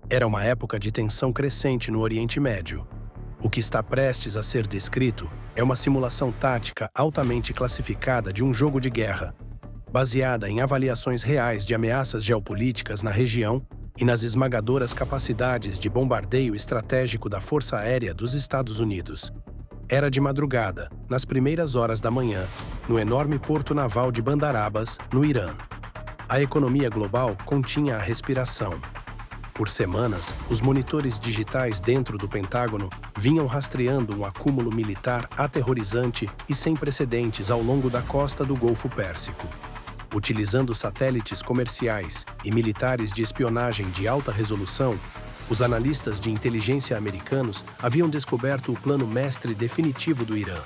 Era uma época de tensão crescente no Oriente Médio. O que está prestes a ser descrito é uma simulação tática altamente classificada de um jogo de guerra, baseada em avaliações reais de ameaças geopolíticas na região e nas esmagadoras capacidades de bombardeio estratégico da Força Aérea dos Estados Unidos. Era de madrugada, nas primeiras horas da manhã, no enorme porto naval de Bandar Abbas, no Irã. A economia global continha a respiração. Por semanas, os monitores digitais dentro do Pentágono vinham rastreando um acúmulo militar aterrorizante e sem precedentes ao longo da costa do Golfo Pérsico. Utilizando satélites comerciais e militares de espionagem de alta resolução, os analistas de inteligência americanos haviam descoberto o plano mestre definitivo do Irã.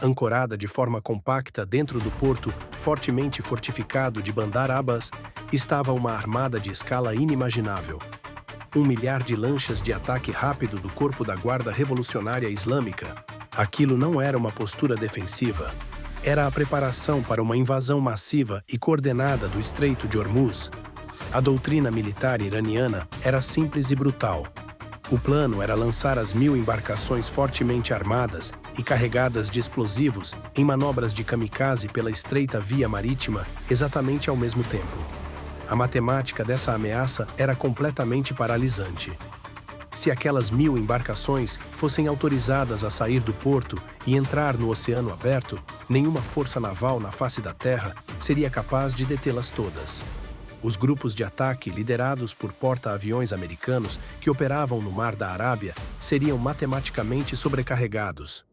Ancorada de forma compacta dentro do porto fortemente fortificado de Bandar Abbas, estava uma armada de escala inimaginável. 1 milhar de lanchas de ataque rápido do Corpo da Guarda Revolucionária Islâmica. Aquilo não era uma postura defensiva. Era a preparação para uma invasão massiva e coordenada do Estreito de Hormuz. A doutrina militar iraniana era simples e brutal. O plano era lançar as 1.000 embarcações fortemente armadas e carregadas de explosivos em manobras de kamikaze pela estreita via marítima exatamente ao mesmo tempo. A matemática dessa ameaça era completamente paralisante. Se aquelas 1.000 embarcações fossem autorizadas a sair do porto e entrar no oceano aberto, nenhuma força naval na face da Terra seria capaz de detê-las todas. Os grupos de ataque liderados por porta-aviões americanos que operavam no Mar da Arábia seriam matematicamente sobrecarregados.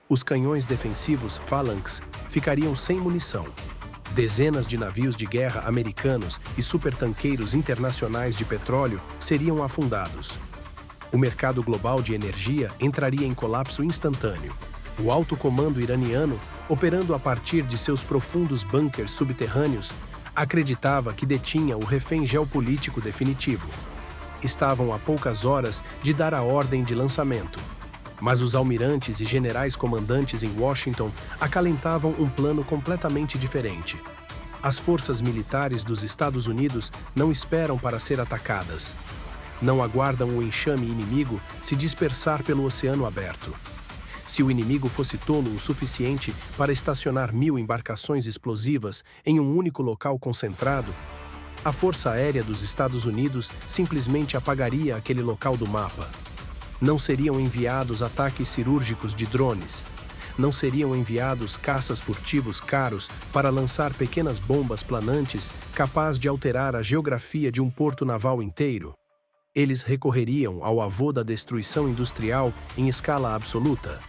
Os canhões defensivos Phalanx ficariam sem munição. Dezenas de navios de guerra americanos e supertanqueiros internacionais de petróleo seriam afundados. O mercado global de energia entraria em colapso instantâneo. O alto comando iraniano, operando a partir de seus profundos bunkers subterrâneos, acreditava que detinha o refém geopolítico definitivo. Estavam a poucas horas de dar a ordem de lançamento. Mas os almirantes e generais comandantes em Washington acalentavam um plano completamente diferente. As forças militares dos Estados Unidos não esperam para ser atacadas. Não aguardam o enxame inimigo se dispersar pelo oceano aberto. Se o inimigo fosse tolo o suficiente para estacionar 1.000 embarcações explosivas em um único local concentrado, a Força Aérea dos Estados Unidos simplesmente apagaria aquele local do mapa. Não seriam enviados ataques cirúrgicos de drones. Não seriam enviados caças furtivos caros para lançar pequenas bombas planantes capazes de alterar a geografia de um porto naval inteiro. Eles recorreriam ao avô da destruição industrial em escala absoluta.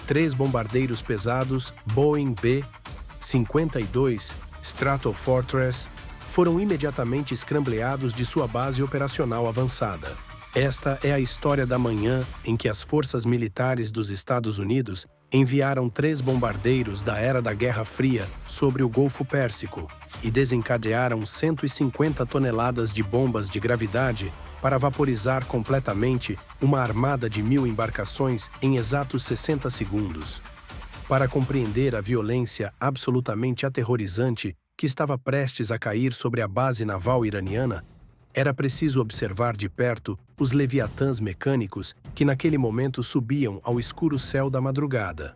3 bombardeiros pesados Boeing B-52 Stratofortress foram imediatamente escrambleados de sua base operacional avançada. Esta é a história da manhã em que as forças militares dos Estados Unidos enviaram 3 bombardeiros da era da Guerra Fria sobre o Golfo Pérsico e desencadearam 150 toneladas de bombas de gravidade para vaporizar completamente uma armada de 1.000 embarcações em exatos 60 segundos. Para compreender a violência absolutamente aterrorizante que estava prestes a cair sobre a base naval iraniana, era preciso observar de perto os leviatãs mecânicos que naquele momento subiam ao escuro céu da madrugada.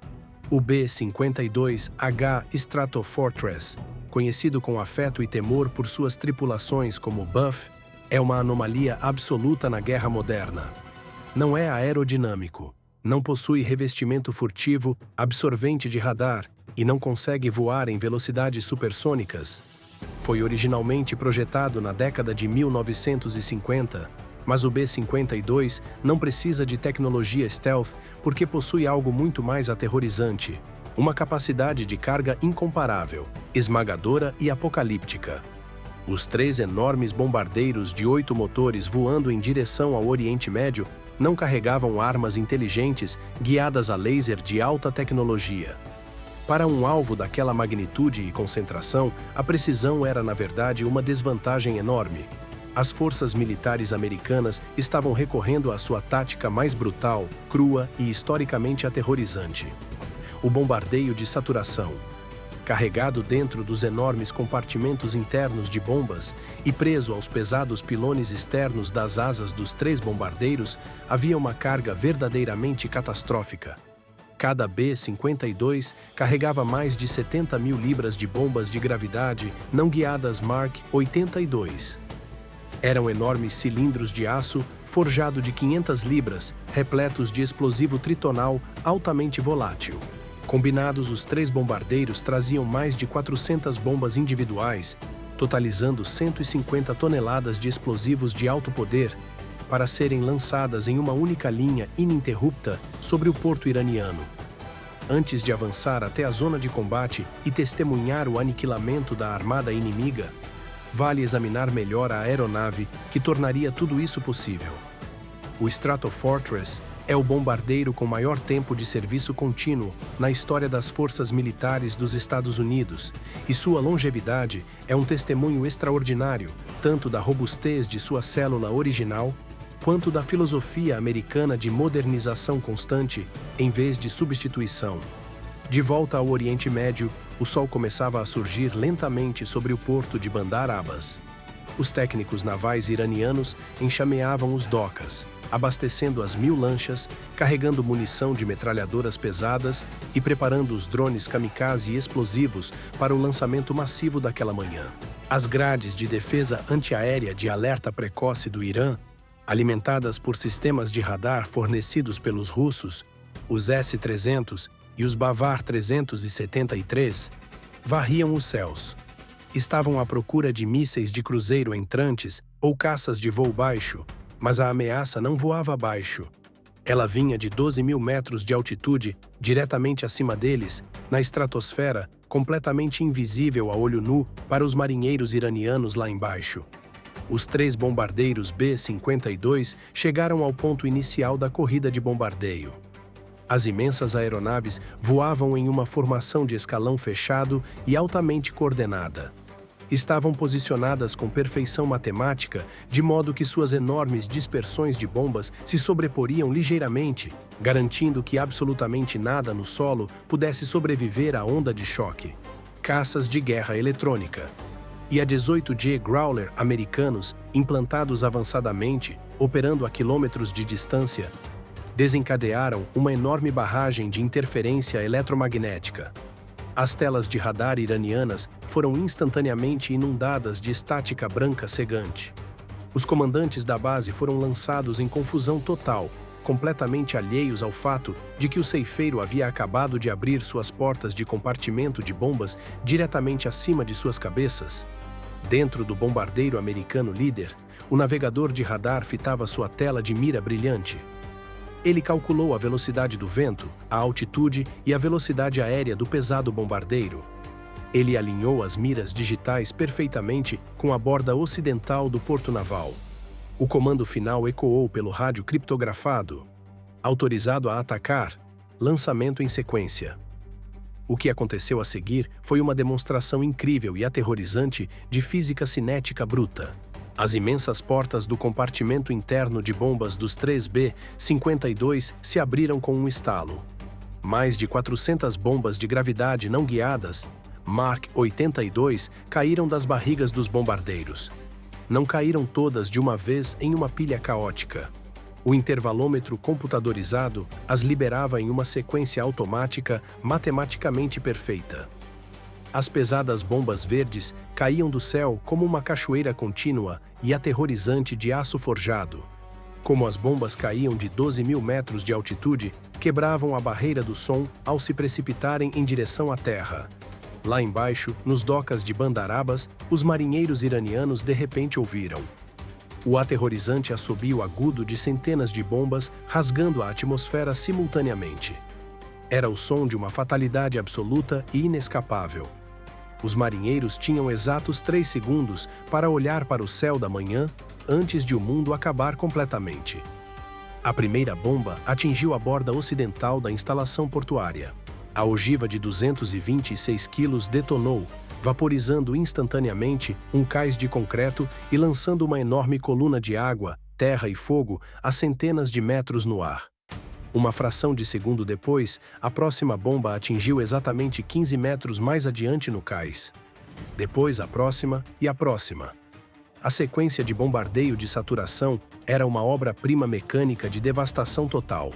O B-52H Stratofortress, conhecido com afeto e temor por suas tripulações como Buff, é uma anomalia absoluta na guerra moderna. Não é aerodinâmico, não possui revestimento furtivo absorvente de radar e não consegue voar em velocidades supersônicas. Foi originalmente projetado na década de 1950, mas o B-52 não precisa de tecnologia stealth porque possui algo muito mais aterrorizante: uma capacidade de carga incomparável, esmagadora e apocalíptica. Os 3 enormes bombardeiros de 8 motores voando em direção ao Oriente Médio não carregavam armas inteligentes guiadas a laser de alta tecnologia. Para um alvo daquela magnitude e concentração, a precisão era, na verdade, uma desvantagem enorme. As forças militares americanas estavam recorrendo à sua tática mais brutal, crua e historicamente aterrorizante: o bombardeio de saturação. carregado dentro dos enormes compartimentos internos de bombas e preso aos pesados pilones externos das asas dos 3 bombardeiros, havia uma carga verdadeiramente catastrófica. Cada B-52 carregava mais de 70 mil libras de bombas de gravidade não guiadas Mark 82. Eram enormes cilindros de aço forjado de 500 libras, repletos de explosivo tritonal altamente volátil. Combinados, os 3 bombardeiros traziam mais de 400 bombas individuais, totalizando 150 toneladas de explosivos de alto poder, para serem lançadas em uma única linha ininterrupta sobre o porto iraniano. Antes de avançar até a zona de combate e testemunhar o aniquilamento da armada inimiga, vale examinar melhor a aeronave que tornaria tudo isso possível. O Stratofortress é o bombardeiro com maior tempo de serviço contínuo na história das forças militares dos Estados Unidos, e sua longevidade é um testemunho extraordinário tanto da robustez de sua célula original quanto da filosofia americana de modernização constante em vez de substituição. De volta ao Oriente Médio, o sol começava a surgir lentamente sobre o porto de Bandar Abbas. Os técnicos navais iranianos enxameavam os docas, abastecendo as 1000 lanchas, carregando munição de metralhadoras pesadas e preparando os drones kamikaze explosivos para o lançamento massivo daquela manhã. As grades de defesa antiaérea de alerta precoce do Irã, alimentadas por sistemas de radar fornecidos pelos russos, os S-300 e os Bavar 373, varriam os céus. Estavam à procura de mísseis de cruzeiro entrantes ou caças de voo baixo, mas a ameaça não voava abaixo. Ela vinha de 12.000 metros de altitude, diretamente acima deles, na estratosfera, completamente invisível a olho nu para os marinheiros iranianos lá embaixo. Os 3 bombardeiros B-52 chegaram ao ponto inicial da corrida de bombardeio. As imensas aeronaves voavam em uma formação de escalão fechado e altamente coordenada. Estavam posicionadas com perfeição matemática, de modo que suas enormes dispersões de bombas se sobreporiam ligeiramente, garantindo que absolutamente nada no solo pudesse sobreviver à onda de choque. Caças de guerra eletrônica. E a 18G Growler americanos, implantados avançadamente, operando a quilômetros de distância, desencadearam uma enorme barragem de interferência eletromagnética. As telas de radar iranianas foram instantaneamente inundadas de estática branca cegante. Os comandantes da base foram lançados em confusão total, completamente alheios ao fato de que o ceifeiro havia acabado de abrir suas portas de compartimento de bombas diretamente acima de suas cabeças. Dentro do bombardeiro americano líder, o navegador de radar fitava sua tela de mira brilhante. Ele calculou a velocidade do vento, a altitude e a velocidade aérea do pesado bombardeiro. Ele alinhou as miras digitais perfeitamente com a borda ocidental do porto naval. O comando final ecoou pelo rádio criptografado. Autorizado a atacar, lançamento em sequência. O que aconteceu a seguir foi uma demonstração incrível e aterrorizante de física cinética bruta. As imensas portas do compartimento interno de bombas dos 3B-52 se abriram com um estalo. Mais de 400 bombas de gravidade não guiadas, Mark 82, caíram das barrigas dos bombardeiros. Não caíram todas de uma vez em uma pilha caótica. O intervalômetro computadorizado as liberava em uma sequência automática matematicamente perfeita. As pesadas bombas verdes caíam do céu como uma cachoeira contínua e aterrorizante de aço forjado. Como as bombas caíam de 12.000 metros de altitude, quebravam a barreira do som ao se precipitarem em direção à terra. Lá embaixo, nos docas de Bandar Abbas, os marinheiros iranianos de repente ouviram o aterrorizante assobio agudo de centenas de bombas rasgando a atmosfera simultaneamente. Era o som de uma fatalidade absoluta e inescapável. Os marinheiros tinham exatos 3 segundos para olhar para o céu da manhã antes de o mundo acabar completamente. A primeira bomba atingiu a borda ocidental da instalação portuária. A ogiva de 226 quilos detonou, vaporizando instantaneamente um cais de concreto e lançando uma enorme coluna de água, terra e fogo a centenas de metros no ar. Uma fração de segundo depois, a próxima bomba atingiu exatamente 15 metros mais adiante no cais. Depois a próxima e a próxima. A sequência de bombardeio de saturação era uma obra-prima mecânica de devastação total.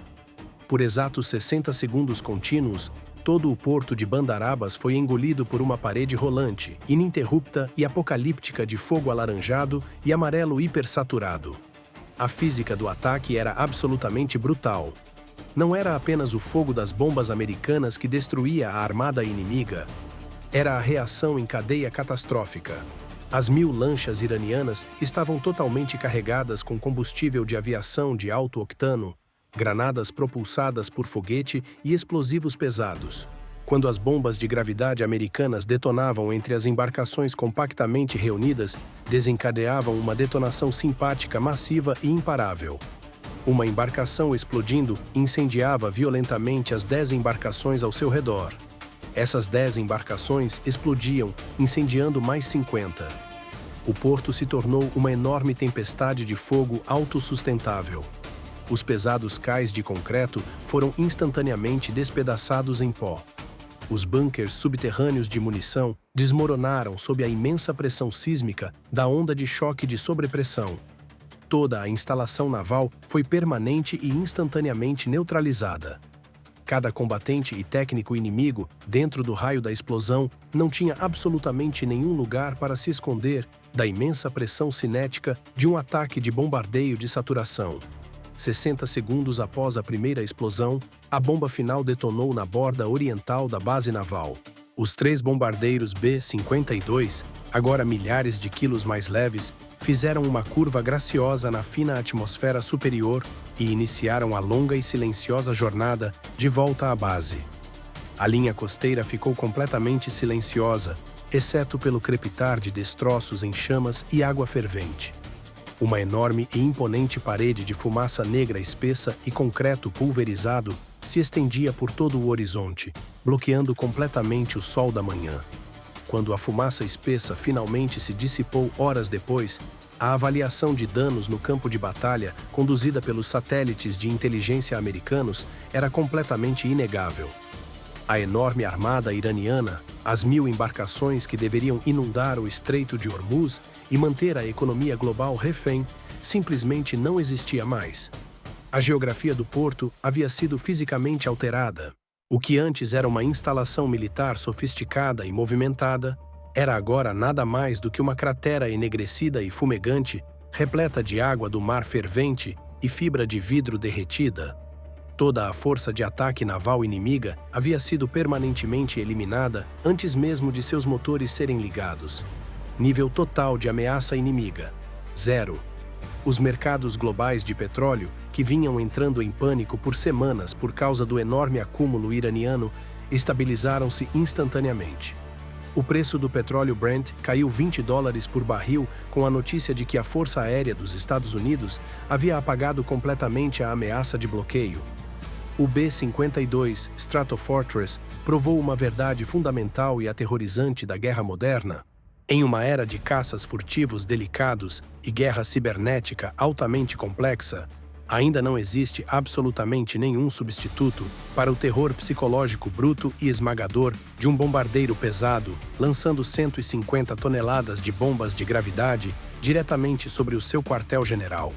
Por exatos 60 segundos contínuos, todo o porto de Bandarabas foi engolido por uma parede rolante, ininterrupta e apocalíptica de fogo alaranjado e amarelo hipersaturado. A física do ataque era absolutamente brutal. Não era apenas o fogo das bombas americanas que destruía a armada inimiga. Era a reação em cadeia catastrófica. As 1000 lanchas iranianas estavam totalmente carregadas com combustível de aviação de alto octano, granadas propulsadas por foguete e explosivos pesados. Quando as bombas de gravidade americanas detonavam entre as embarcações compactamente reunidas, desencadeavam uma detonação simpática massiva e imparável. Uma embarcação explodindo incendiava violentamente as 10 embarcações ao seu redor. Essas 10 embarcações explodiam, incendiando mais 50. O porto se tornou uma enorme tempestade de fogo autossustentável. Os pesados cais de concreto foram instantaneamente despedaçados em pó. Os bunkers subterrâneos de munição desmoronaram sob a imensa pressão sísmica da onda de choque de sobrepressão. Toda a instalação naval foi permanente e instantaneamente neutralizada. Cada combatente e técnico inimigo, dentro do raio da explosão, não tinha absolutamente nenhum lugar para se esconder da imensa pressão cinética de um ataque de bombardeio de saturação. 60 segundos após a primeira explosão, a bomba final detonou na borda oriental da base naval. Os 3 bombardeiros B-52, agora milhares de quilos mais leves, fizeram uma curva graciosa na fina atmosfera superior e iniciaram a longa e silenciosa jornada de volta à base. A linha costeira ficou completamente silenciosa, exceto pelo crepitar de destroços em chamas e água fervente. Uma enorme e imponente parede de fumaça negra espessa e concreto pulverizado se estendia por todo o horizonte, bloqueando completamente o sol da manhã. Quando a fumaça espessa finalmente se dissipou horas depois, a avaliação de danos no campo de batalha, conduzida pelos satélites de inteligência americanos, era completamente inegável. A enorme armada iraniana, as 1000 embarcações que deveriam inundar o Estreito de Hormuz e manter a economia global refém, simplesmente não existia mais. A geografia do porto havia sido fisicamente alterada. O que antes era uma instalação militar sofisticada e movimentada, era agora nada mais do que uma cratera enegrecida e fumegante, repleta de água do mar fervente e fibra de vidro derretida. Toda a força de ataque naval inimiga havia sido permanentemente eliminada antes mesmo de seus motores serem ligados. Nível total de ameaça inimiga: 0. Os mercados globais de petróleo, que vinham entrando em pânico por semanas por causa do enorme acúmulo iraniano, estabilizaram-se instantaneamente. O preço do petróleo Brent caiu $20 por barril com a notícia de que a Força Aérea dos Estados Unidos havia apagado completamente a ameaça de bloqueio. O B-52 Stratofortress provou uma verdade fundamental e aterrorizante da guerra moderna. Em uma era de caças furtivos delicados e guerra cibernética altamente complexa, ainda não existe absolutamente nenhum substituto para o terror psicológico bruto e esmagador de um bombardeiro pesado lançando 150 toneladas de bombas de gravidade diretamente sobre o seu quartel-general.